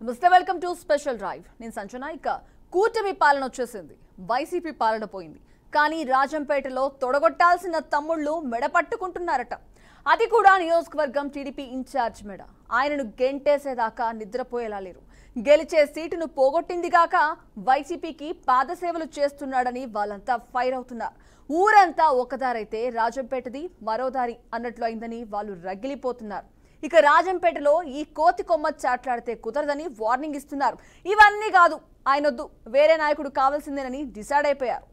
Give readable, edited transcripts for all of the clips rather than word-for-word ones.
నమస్తే, welcome to special drive. నేను సంజన. ఇక కూటమి పాలన వచ్చేసింది, వైసీపీ పాలన పోయింది. కానీ రాజంపేటలో తొడగొట్టాల్సిన తమ్ముళ్ళు మెడపట్టుకుంటున్నారట. అది కూడా నియోజకవర్గం టీడీపీ ఇన్ఛార్జ్ మెడ. ఆయనను గెంటేసేదాకా నిద్రపోయేలా లేరు. గెలిచే సీటును పోగొట్టిందిగాక వైసీపీకి పాదసేవలు చేస్తున్నాడని వాళ్ళంతా ఫైర్ అవుతున్నారు. ఊరంతా ఒకదారైతే రాజంపేటది మరోదారి అన్నట్లు అయిందని వాళ్ళు రగిలిపోతున్నారు. ఇక రాజంపేటలో ఈ కోతి కొమ్మ చాట్లాడితే కుదరదని వార్నింగ్ ఇస్తున్నారు. ఇవన్నీ కాదు, ఆయనొద్దు, వేరే నాయకుడు కావాల్సిందేనని డిసైడ్ అయిపోయారు.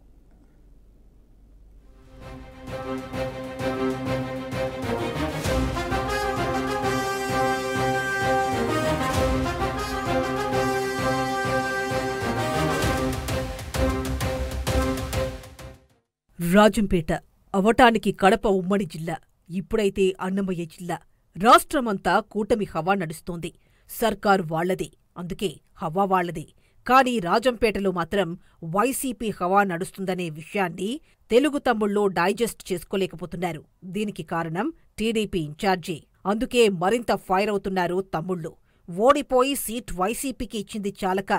రాజంపేట అవటానికి కడప ఉమ్మడి జిల్లా, ఇప్పుడైతే అన్నమయ్య జిల్లా. రాష్ట్రమంతా కూటమి హవా నడుస్తోంది. సర్కారు వాళ్లదే, అందుకే హవా వాళ్లదే. కానీ రాజంపేటలో మాత్రం వైసీపీ హవా నడుస్తుందనే విషయాన్ని తెలుగు తమ్ముళ్ళు డైజెస్ట్ చేసుకోలేకపోతున్నారు. దీనికి కారణం టీడీపీ ఇన్ఛార్జే. అందుకే మరింత ఫైర్ అవుతున్నారు తమ్ముళ్ళు. ఓడిపోయి సీట్ వైసీపీకి ఇచ్చింది చాలక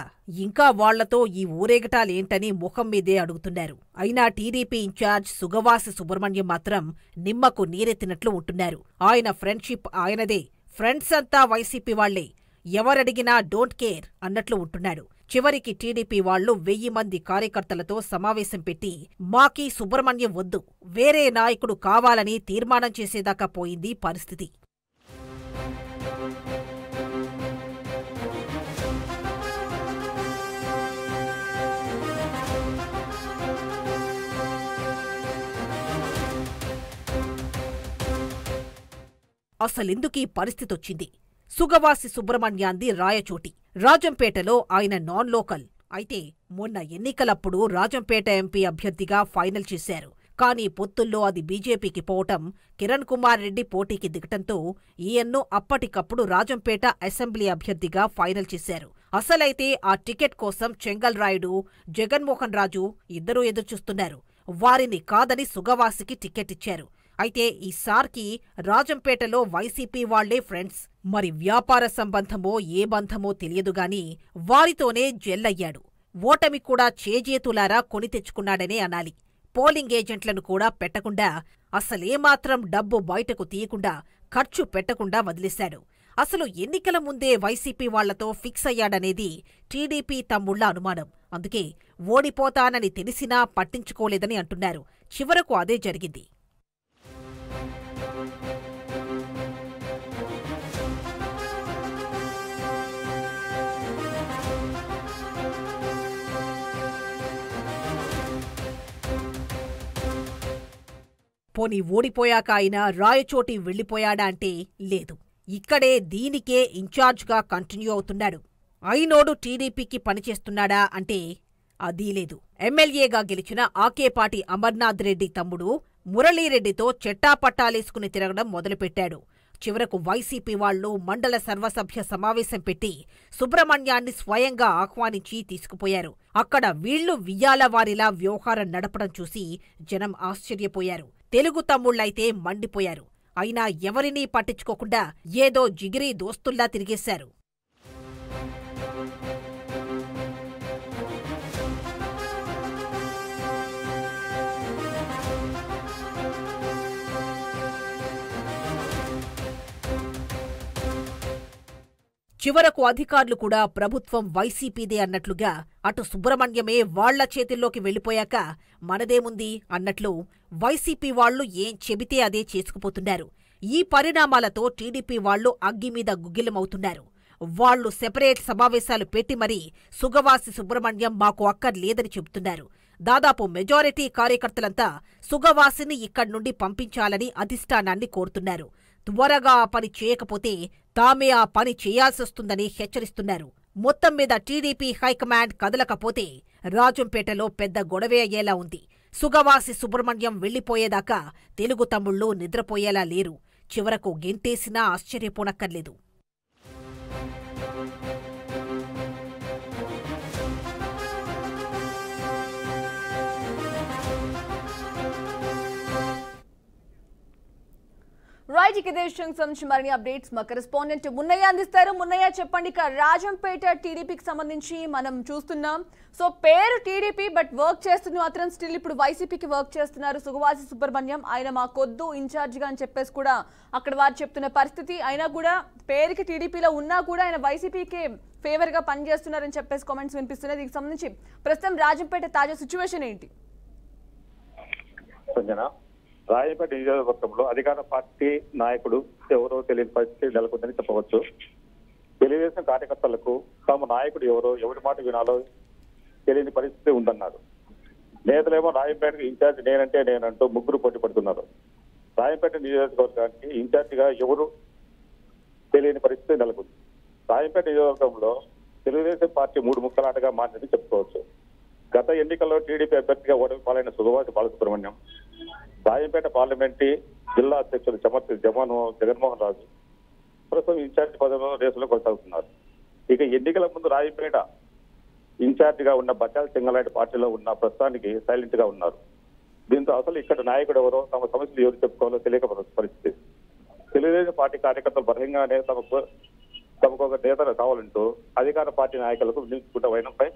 ఇంకా వాళ్లతో ఈ ఊరేగటాలేంటని ముఖం మీదే అడుగుతున్నారు. అయినా టీడీపీ ఇన్ఛార్జ్ సుగవాసి సుబ్రహ్మణ్యం మాత్రం నిమ్మకు నీరెత్తినట్లు ఉంటున్నారు. ఆయన ఫ్రెండ్షిప్ ఆయనదే, ఫ్రెండ్స్ అంతా వైసీపీ వాళ్లే, ఎవరడిగినా డోంట్ కేర్ అన్నట్లు ఉంటున్నాడు. చివరికి టీడీపీ వాళ్లు 1000 మంది కార్యకర్తలతో సమావేశం పెట్టి మాకీ సుబ్రహ్మణ్యం వద్దు, వేరే నాయకుడు కావాలని తీర్మానం చేసేదాకా పోయింది పరిస్థితి. అసలెందుకీ పరిస్థితొచ్చింది? సుగవాసి సుబ్రహ్మణ్యాంది రాయచోటి, రాజంపేటలో ఆయన నాన్ లోకల్. అయితే మొన్న ఎన్నికలప్పుడు రాజంపేట ఎంపీ అభ్యర్థిగా ఫైనల్ చేశారు. కానీ పొత్తుల్లో అది బీజేపీకి పోవటం, కిరణ్ కుమార్ రెడ్డి పోటీకి దిగటంతో ఈయన్ను అప్పటికప్పుడు రాజంపేట అసెంబ్లీ అభ్యర్థిగా ఫైనల్ చేశారు. అసలైతే ఆ టికెట్ కోసం చెంగల్ రాయుడు, జగన్మోహన్ రాజు ఇద్దరూ ఎదురుచూస్తున్నారు. వారిని కాదని సుగవాసికి టికెట్ ఇచ్చారు. అయితే ఈసారికి రాజంపేటలో వైసీపీ వాళ్లే ఫ్రెండ్స్. మరి వ్యాపార సంబంధమో ఏ బంధమో తెలియదుగాని వారితోనే జెల్లయ్యాడు. ఓటమి కూడా చేజేతులారా కొని తెచ్చుకున్నాడనే అనాలి. పోలింగ్ ఏజెంట్లను కూడా పెట్టకుండా, అసలేమాత్రం డబ్బు బయటకు తీయకుండా, ఖర్చు పెట్టకుండా వదిలేశాడు. అసలు ఎన్నికల ముందే వైసీపీ వాళ్లతో ఫిక్స్ అయ్యాడనేది టీడీపీ తమ్ముళ్ల అనుమానం. అందుకే ఓడిపోతానని తెలిసినా పట్టించుకోలేదని అంటున్నారు. చివరకు అదే జరిగింది. పోనీ ఓడిపోయాక ఆయన రాయచోటి వెళ్లిపోయాడా అంటే లేదు. ఇక్కడే దీనికే ఇన్ఛార్జ్గా కంటిన్యూ అవుతున్నాడు. అయినోడు టీడీపీకి పనిచేస్తున్నాడా అంటే అదీ లేదు. ఎమ్మెల్యేగా గెలిచిన ఆకేపాటి అమర్నాథ్ రెడ్డి తమ్ముడు మురళీరెడ్డితో చెట్టాపట్టాలేసుకుని తిరగడం మొదలుపెట్టాడు. చివరకు వైసీపీ వాళ్లు మండల సర్వసభ్య సమావేశం పెట్టి సుబ్రహ్మణ్యాన్ని స్వయంగా ఆహ్వానించి తీసుకుపోయారు. అక్కడ వీళ్లు వియ్యాలవారిలా వ్యవహారం నడపడం చూసి జనం ఆశ్చర్యపోయారు. తెలుగు తమ్ముళ్లైతే మండిపోయారు. అయినా ఎవరినీ పట్టించుకోకుండా ఏదో జిగిరీ దోస్తుల్లా తిరిగేశారు. చివరకు అధికారులు కూడా ప్రభుత్వం వైసీపీదే అన్నట్లుగా అటు సుబ్రహ్మణ్యమే వాళ్ల చేతుల్లోకి వెళ్లిపోయాక మనదేముంది అన్నట్లు వైసీపీ వాళ్లు ఏం చెబితే అదే చేసుకుపోతున్నారు. ఈ పరిణామాలతో టీడీపీ వాళ్లు అగ్గిమీద గుగ్గిలమవుతున్నారు. వాళ్లు సెపరేట్ సమావేశాలు పెట్టి మరీ సుగవాసి సుబ్రహ్మణ్యం మాకు అక్కర్లేదని చెబుతున్నారు. దాదాపు మెజారిటీ కార్యకర్తలంతా సుగవాసిని ఇక్కడ్నుండి పంపించాలని అధిష్టానాన్ని కోరుతున్నారు. త్వరగా ఆ పని చేయకపోతే తామే ఆ పని చేయాల్సొస్తుందని హెచ్చరిస్తున్నారు. మొత్తం మీద టీడీపీ హైకమాండ్ కదలకపోతే రాజంపేటలో పెద్ద గొడవే అయ్యేలా ఉంది. సుగవాసి సుబ్రహ్మణ్యం వెళ్లిపోయేదాకా తెలుగు తమ్ముళ్ళు నిద్రపోయేలా లేరు. చివరకు గెంటేసినా ఆశ్చర్యపోనక్కర్లేదు. రైట్. రైట్ ఇక దేశం సంబంధించి మరిన్ని అప్డేట్స్ మా కరెస్పాండెంట్ మున్నయ్య అందిస్తారు. మున్నయ్య చెప్పండి, ఇక రాజంపేట టీడీపీకి సంబంధించి మనం చూస్తున్నాం. సో పేరు టీడీపీ బట్ వర్క్ చేస్తున్న మాత్రం స్టిల్ ఇప్పుడు వైసీపీకి వర్క్ చేస్తున్నారు సుగవాసి సుబ్రహ్మణ్యం. ఆయన మాకొద్దు ఇన్ఛార్జ్ గా అని చెప్పేసి కూడా అక్కడ వారు చెప్తున్న పరిస్థితి. అయినా కూడా పేరుకి టీడీపీలో ఉన్నా కూడా ఆయన వైసీపీకి ఫేవర్ గా పనిచేస్తున్నారని చెప్పేసి కామెంట్స్ వినిపిస్తున్నాయి. దీనికి సంబంధించి ప్రస్తుతం రాజంపేట తాజా సిచ్యువేషన్ ఏంటి? రాజంపేట నియోజకవర్గంలో అధికార పార్టీ నాయకుడు ఎవరో తెలియని పరిస్థితి నెలకొందని చెప్పవచ్చు. తెలుగుదేశం కార్యకర్తలకు తమ నాయకుడు ఎవరో ఎవరి మాట వినాలో తెలియని పరిస్థితి ఉందన్నారు. నేతలేమో రాజంపేటకు ఇన్ఛార్జ్ నేనంటే నేనంటూ ముగ్గురు పోటీ పడుతున్నారు. రాజంపేట నియోజకవర్గానికి ఇన్ఛార్జిగా ఎవరు తెలియని పరిస్థితి నెలకొంది. రాజంపేట నియోజకవర్గంలో తెలుగుదేశం పార్టీ మూడు ముక్కలాటగా మారిందని చెప్పుకోవచ్చు. గత ఎన్నికల్లో టీడీపీ అభ్యర్థిగా ఓటమి పాలైన సుగవాసి బాలసుబ్రహ్మణ్యం, రాజంపేట పార్లమెంటరీ జిల్లా అధ్యక్షుడు జగన్మోహన్ రాజు ప్రస్తుతం ఇన్ఛార్జ్ పదవిలో రేసులో కొనసాగుతున్నారు. ఇక ఎన్నికల ముందు రాజంపేట ఇన్ఛార్జ్ గా ఉన్న బచ్చాల సింగలాంటి పార్టీలో ఉన్న ప్రస్తుతానికి సైలెంట్ గా ఉన్నారు. దీంతో అసలు ఇక్కడ నాయకుడు ఎవరో తమ సమస్యలు ఎవరు చెప్పుకోవాలో తెలియక పరిస్థితి. తెలుగుదేశం పార్టీ కార్యకర్తలు బహిరంగానే తమకు ఒక నేత కావాలంటూ అధికార పార్టీ నాయకులకు వినియోగించుకుంటే వైనంపై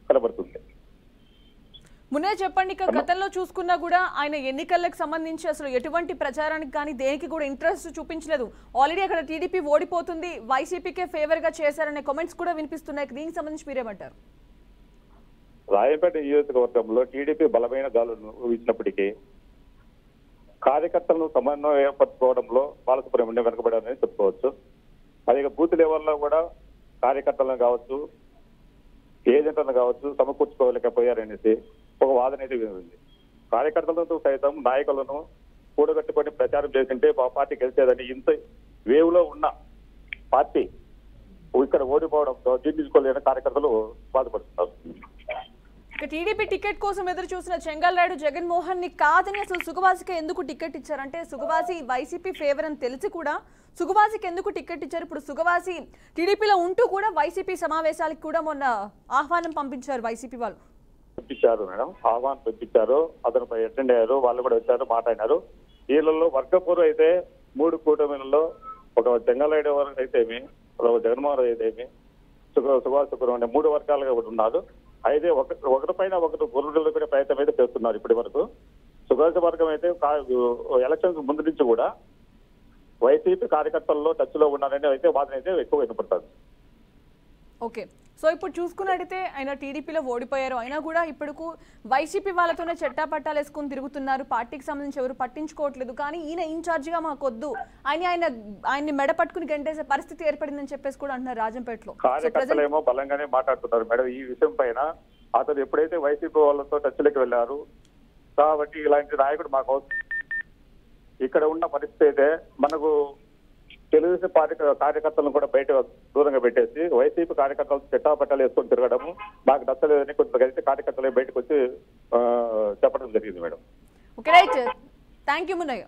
కనబడుతుంది. మున్నే చెప్పండి, ఇక గతంలో చూసుకున్నా కూడా ఆయన ఎన్నికలకు సంబంధించి అసలు ఎటువంటి ప్రచారానికి కానీ దేనికి కూడా ఇంట్రెస్ట్ చూపించలేదు. ఆల్రెడీ అక్కడ టీడీపీ ఓడిపోతుంది, వైసీపీకే ఫేవర్ గా చేశారనే కామెంట్స్ కూడా వినిపిస్తున్నాయి. దీనికి సంబంధించి మీరేమంటారు? రాజంపేట నియోజకవర్గంలో టీడీపీ బలమైన గాలును ఇచ్చినప్పటికీ కార్యకర్తలను సమన్వయం ఏర్పరచుకోవడంలో బాలసుబ్రహ్మణ్యం వెనకబడారని చెప్పుకోవచ్చు. అదే బూత్ లెవెల్లో కూడా కార్యకర్తలను కావచ్చు, ఏజెంట్లను కావచ్చు సమకూర్చుకోలేకపోయారనేసి ఒక వాదన అయితే ఉంది. కార్యకర్తలతో సైతం నాయకులను కూడగట్టుకొని ప్రచారం చేసింటే మా పార్టీ గెలిచేదని ఇంత వేవ్ లో ఉన్న పార్టీ ఇక్కడ ఓడిపోవడంతో జీర్ణించుకోలేని కార్యకర్తలు బాధపడుతున్నారు. ఇక టీడీపీ టికెట్ కోసం ఎదురు చూసిన చెంగల్రాయుడు జగన్మోహన్ ని కాదని అసలు సుగవాసికి ఎందుకు టికెట్ ఇచ్చారంటే సుగవాసి వైసీపీ ఫేవర్ అని తెలిసి కూడా సుగవాసికి ఎందుకు టికెట్ ఇచ్చారు? ఇప్పుడు సుగవాసి టీడీపీలో ఉంటూ కూడా వైసీపీ సమావేశాలకు కూడా మొన్న ఆహ్వానం పంపించారు వైసీపీ వాళ్ళు. పంపించారు మేడం, ఆహ్వానం పంపించారు. అతను అటెండ్ అయ్యారు, వాళ్ళు కూడా వచ్చారు, మాట్లాడినారు. వీళ్ళలో వర్గపూర్ అయితే మూడు కూటమిలలో ఒక చెంగల్రాయుడు అయితేమి, జగన్మోహన్ రావు అయితేమి, సుభాష్ సుబ్రహ్మణ్యం మూడు వర్గాలుగా ఉన్నారు. అయితే ఒకరిపైన ఒకరు గుర్రుడుకునే ప్రయత్నం అయితే చేస్తున్నారు. ఇప్పటి వరకు సుభాష్ వర్గం అయితే ఎలక్షన్స్ ముందు నుంచి కూడా వైసీపీ కార్యకర్తల్లో టచ్ లో ఉన్నారని అయితే వాదన అయితే ఎక్కువ వినపడుతుంది. ఓకే, సో ఇప్పుడు చూసుకున్నట్టయితే ఆయన టీడీపీలో ఓడిపోయారు, అయినా కూడా ఇప్పుడు వైసీపీ వాళ్ళతోనే చెట్టాపట్టాలు వేసుకుని తిరుగుతున్నారు. పార్టీకి సంబంధించి ఎవరు పట్టించుకోవట్లేదు. కానీ ఈయన ఇన్ఛార్జిగా మాకొద్దు, ఆయన్ని మెడ పట్టుకుని గంటేసే పరిస్థితి ఏర్పడిందని చెప్పేసి కూడా అంటున్నారు రాజంపేటలో. కార్యకర్తలేమో బలంగానే మాట్లాడుతున్నారు మేడం ఈ విషయం పైన. అతను ఎప్పుడైతే వైసీపీ వాళ్ళతో టచ్లోకి వెళ్ళారు కాబట్టి ఇలాంటి నాయకుడు మాకు ఇక్కడ ఉన్న పరిస్థితి అయితే మనకు తెలుగుదేశం పార్టీ కార్యకర్తలను కూడా బయట దూరంగా పెట్టేసి వైసీపీ కార్యకర్తలు చెట్టాపట్టాలు వేసుకొని తిరగడము నాకు నచ్చలేదని కొంతమంది కార్యకర్తలు బయటకు వచ్చి చెప్పడం జరిగింది madam. Okay, right, thank you Munnaiah.